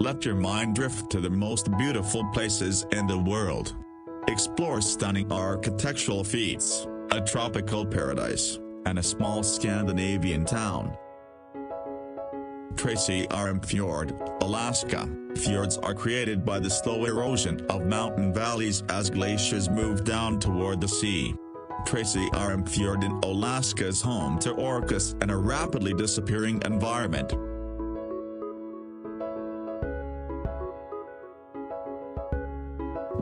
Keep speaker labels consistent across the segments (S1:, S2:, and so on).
S1: Let your mind drift to the most beautiful places in the world. Explore stunning architectural feats, a tropical paradise, and a small Scandinavian town. Tracy Fjord, Alaska. Fjords are created by the slow erosion of mountain valleys as glaciers move down toward the sea. Tracy Fjord in Alaska is home to orcas and a rapidly disappearing environment.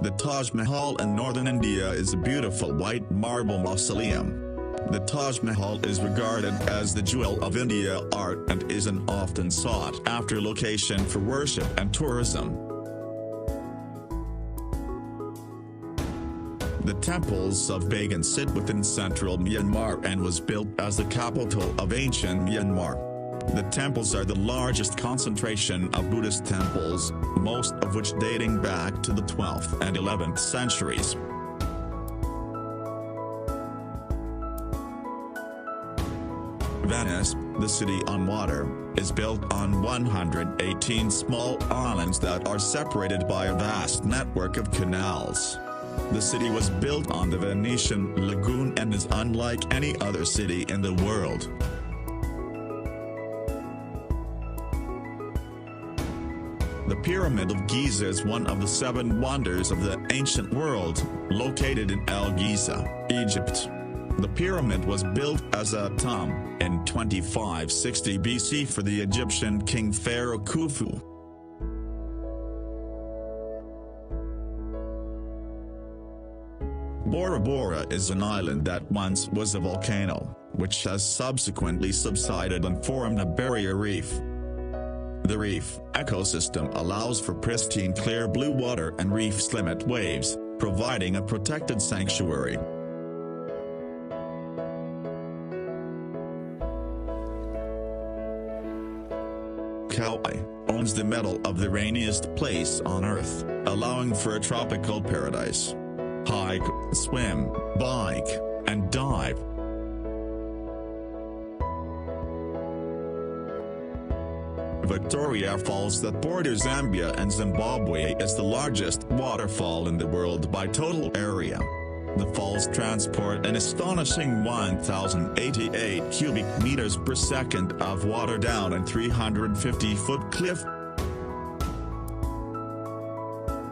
S1: The Taj Mahal in northern India is a beautiful white marble mausoleum. The Taj Mahal is regarded as the jewel of India art and is an often sought-after location for worship and tourism. The temples of Bagan sit within central Myanmar and was built as the capital of ancient Myanmar. The temples are the largest concentration of Buddhist temples, most of which dating back to the 12th and 11th centuries. Venice, the city on water, is built on 118 small islands that are separated by a vast network of canals. The city was built on the Venetian lagoon and is unlike any other city in the world. The Pyramid of Giza is one of the 7 wonders of the ancient world, located in El Giza, Egypt. The pyramid was built as a tomb in 2560 BC for the Egyptian king pharaoh Khufu. Bora Bora is an island that once was a volcano, which has subsequently subsided and formed a barrier reef. The reef ecosystem allows for pristine clear blue water and reef's limit waves, providing a protected sanctuary. Kauai owns the medal of the rainiest place on Earth, allowing for a tropical paradise. Hike, swim, bike, and dive. Victoria Falls that borders Zambia and Zimbabwe is the largest waterfall in the world by total area. The falls transport an astonishing 1,088 cubic meters per second of water down a 350-foot cliff.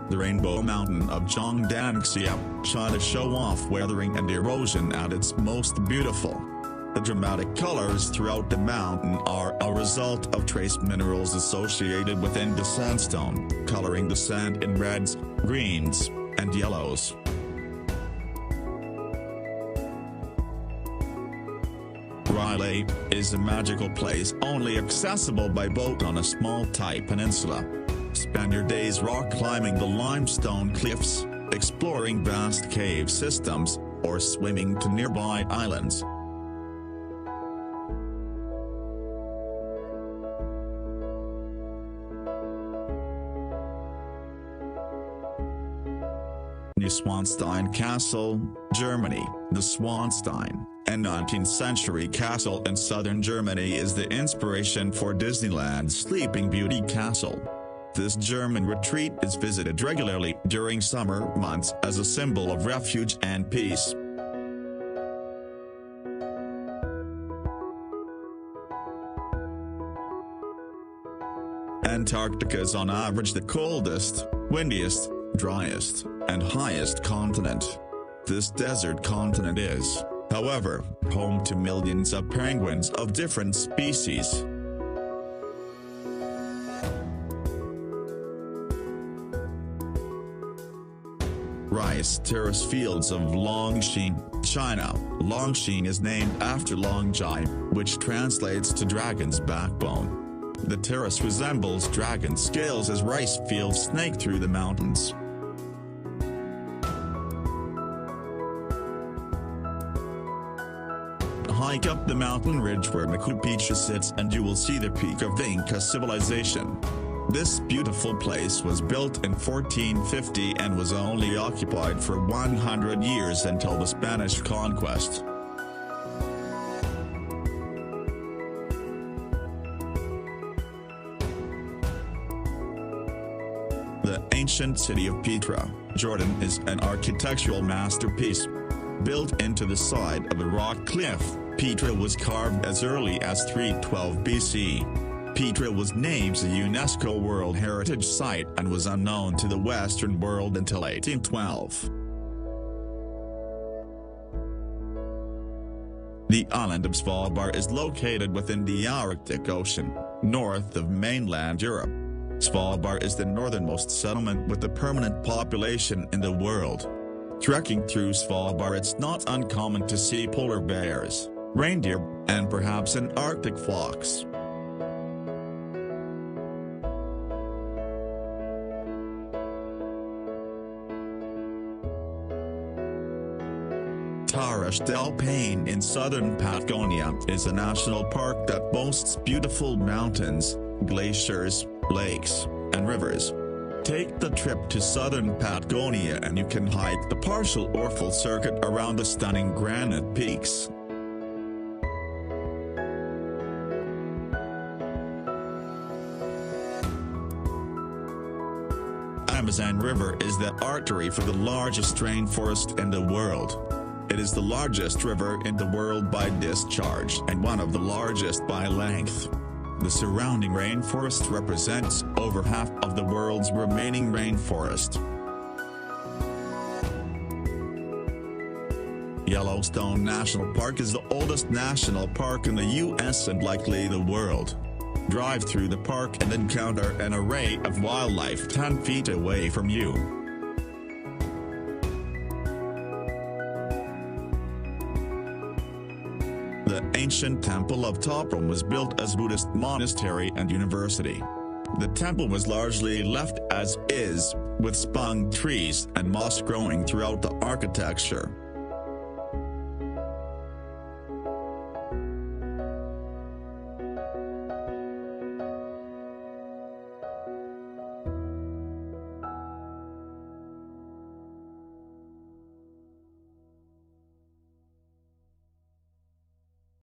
S1: The Rainbow Mountain of Danxia, China show off weathering and erosion at its most beautiful. The dramatic colors throughout the mountain are a result of trace minerals associated within the sandstone, coloring the sand in reds, greens, and yellows. Riley is a magical place only accessible by boat on a small Thai peninsula. Spend your days rock climbing the limestone cliffs, exploring vast cave systems, or swimming to nearby islands. Neuschwanstein Castle, Germany. The Schwanstein, a 19th century castle in southern Germany, is the inspiration for Disneyland's Sleeping Beauty Castle. This German retreat is visited regularly during summer months as a symbol of refuge and peace. Antarctica is on average the coldest, windiest, driest, and highest continent. This desert continent is, however, home to millions of penguins of different species. Rice terrace fields of Longshan, China. Longshan is named after Longjai, which translates to dragon's backbone. The terrace resembles dragon scales as rice fields snake through the mountains. Hike up the mountain ridge where Machu Picchu sits and you will see the peak of the Inca civilization. This beautiful place was built in 1450 and was only occupied for 100 years until the Spanish conquest. The ancient city of Petra, Jordan is an architectural masterpiece. Built into the side of a rock cliff, Petra was carved as early as 312 BC. Petra was named a UNESCO World Heritage Site and was unknown to the Western world until 1812. The island of Svalbard is located within the Arctic Ocean, north of mainland Europe. Svalbard is the northernmost settlement with a permanent population in the world. Trekking through Svalbard, it's not uncommon to see polar bears, reindeer, and perhaps an Arctic fox. Terra del Paine in southern Patagonia is a national park that boasts beautiful mountains, glaciers, lakes, and rivers. Take the trip to southern Patagonia and you can hike the partial or full circuit around the stunning granite peaks. Amazon River is the artery for the largest rainforest in the world. It is the largest river in the world by discharge and one of the largest by length. The surrounding rainforest represents over half of the world's remaining rainforest. Yellowstone National Park is the oldest national park in the U.S. and likely the world. Drive through the park and encounter an array of wildlife 10 feet away from you. The ancient temple of Toprom was built as Buddhist monastery and university. The temple was largely left as is, with spung trees and moss growing throughout the architecture.